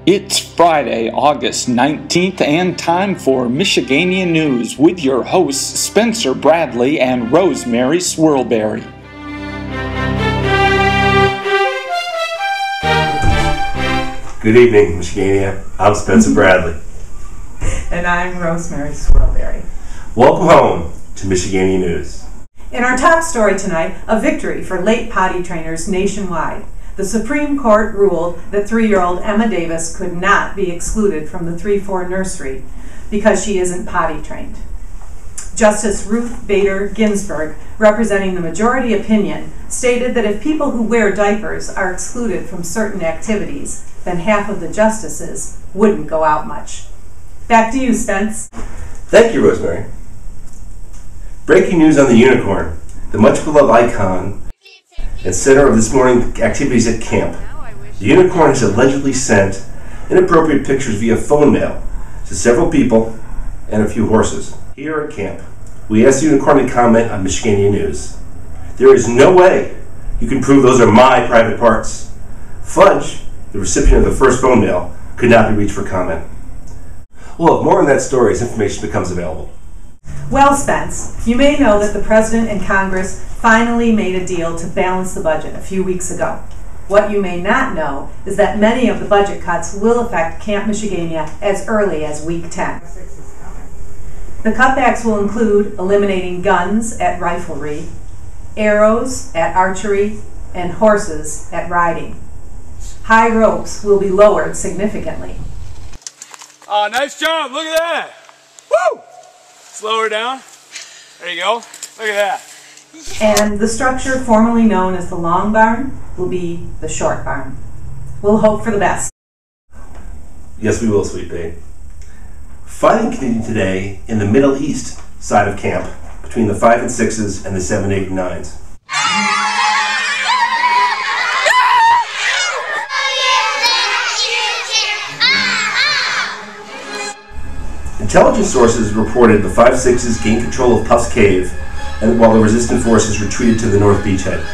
It's Friday, August 19th, and time for Michigania News with your hosts Spencer Bradley and Rosemary Swirlberry. Good evening, Michigania. I'm Spencer Bradley. And I'm Rosemary Swirlberry. Welcome home to Michigania News. In our top story tonight, a victory for late potty trainers nationwide. The Supreme Court ruled that 3-year-old Emma Davis could not be excluded from the 3-4 nursery because she isn't potty trained. Justice Ruth Bader Ginsburg, representing the majority opinion, stated that if people who wear diapers are excluded from certain activities, then half of the justices wouldn't go out much. Back to you, Spence. Thank you, Rosemary. Breaking news on the unicorn, the much-beloved icon and center of this morning's activities at camp. The unicorn has allegedly sent inappropriate pictures via phone mail to several people and a few horses. Here at camp, we asked the unicorn to comment on Michigania News. There is no way you can prove those are my private parts. Fudge, the recipient of the first phone mail, could not be reached for comment. We'll have more on that story as information becomes available. Well, Spence, you may know that the President and Congress finally made a deal to balance the budget a few weeks ago. What you may not know is that many of the budget cuts will affect Camp Michigania as early as week 10. The cutbacks will include eliminating guns at riflery, arrows at archery, and horses at riding. High ropes will be lowered significantly. Oh, nice job. Look at that. Woo! Slow her down. There you go. Look at that. And the structure formerly known as the long barn will be the short barn. We'll hope for the best. Yes, we will, Sweet Pea. Fighting continued today in the Middle East side of camp between the 5 and 6s and the 7, 8, and 9s. Intelligence sources reported the 5-6s gained control of Puff's Cave, and while the resistant forces retreated to the North Beachhead.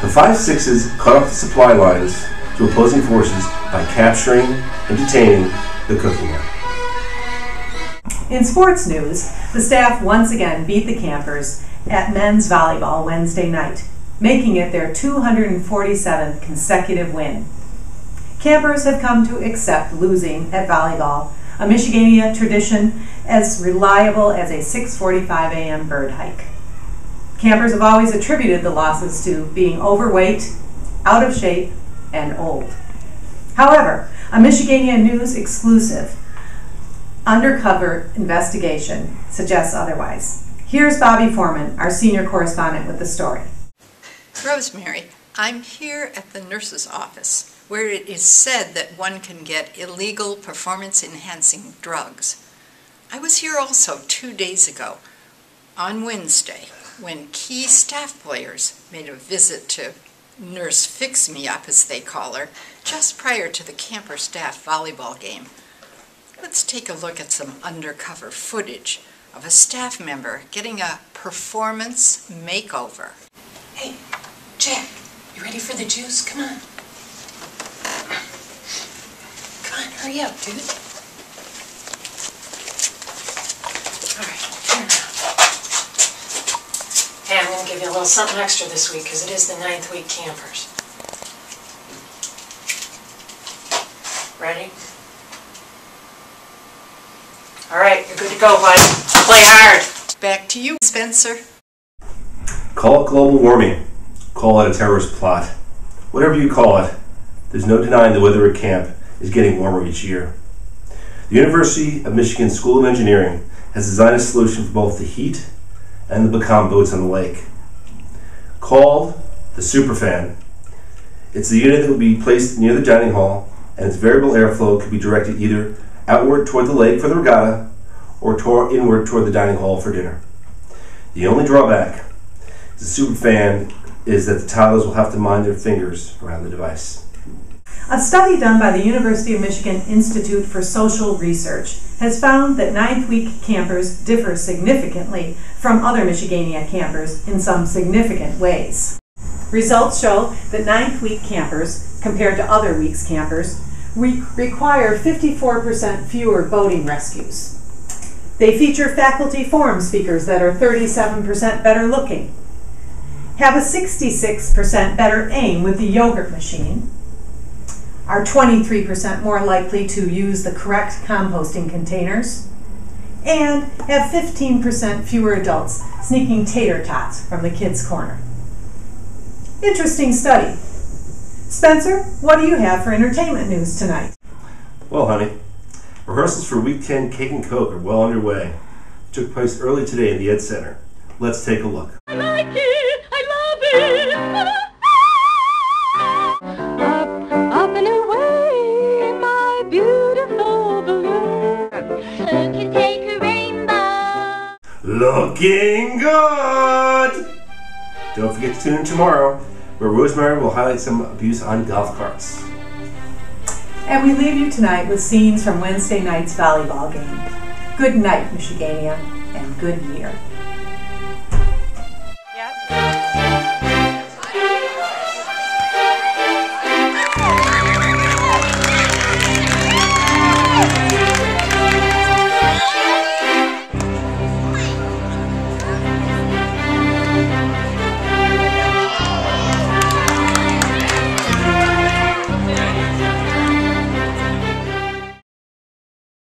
The 5-6s cut off the supply lines to opposing forces by capturing and detaining the cooking area. In sports news, the staff once again beat the campers at men's volleyball Wednesday night, making it their 247th consecutive win. Campers have come to accept losing at volleyball, a Michigania tradition as reliable as a 6:45 a.m. bird hike. Campers have always attributed the losses to being overweight, out of shape, and old. However, a Michigania News exclusive undercover investigation suggests otherwise. Here's Bobby Foreman, our senior correspondent, with the story. Rosemary, I'm here at the nurse's office, where it is said that one can get illegal performance-enhancing drugs. I was here also 2 days ago, on Wednesday, when key staff players made a visit to Nurse Fix-Me-Up, as they call her, just prior to the camper staff volleyball game. Let's take a look at some undercover footage of a staff member getting a performance makeover. Hey, Jack, you ready for the juice? Come on. Come on, hurry up, dude. All right, turn around. Hey, I'm going to give you a little something extra this week because it is the 9th week campers. Ready? All right, you're good to go, bud. Play hard. Back to you, Spencer. Call it global warming. Call it a terrorist plot. Whatever you call it, there's no denying the weather at camp is getting warmer each year. The University of Michigan School of Engineering has designed a solution for both the heat and the pecan boats on the lake. Called the Superfan, it's the unit that will be placed near the dining hall, and its variable airflow could be directed either outward toward the lake for the regatta or inward toward the dining hall for dinner. The only drawback to the Superfan is that the toddlers will have to mind their fingers around the device. A study done by the University of Michigan Institute for Social Research has found that 9th week campers differ significantly from other Michigania campers in some significant ways. Results show that 9th week campers, compared to other weeks campers, require 54% fewer boating rescues. They feature faculty forum speakers that are 37% better looking, have a 66% better aim with the yogurt machine, are 23% more likely to use the correct composting containers, and have 15% fewer adults sneaking tater tots from the kids' corner. Interesting study. Spencer, what do you have for entertainment news tonight? Well, honey, rehearsals for Week 10 Cake and Coke are well underway. It took place early today in the Ed Center. Let's take a look. I like it, I love it. Up and away, my beautiful balloon. Who can take a rainbow? Looking good! Don't forget to tune in tomorrow, where Rosemary will highlight some abuse on golf carts. And we leave you tonight with scenes from Wednesday night's volleyball game. Good night, Michigania, and good year.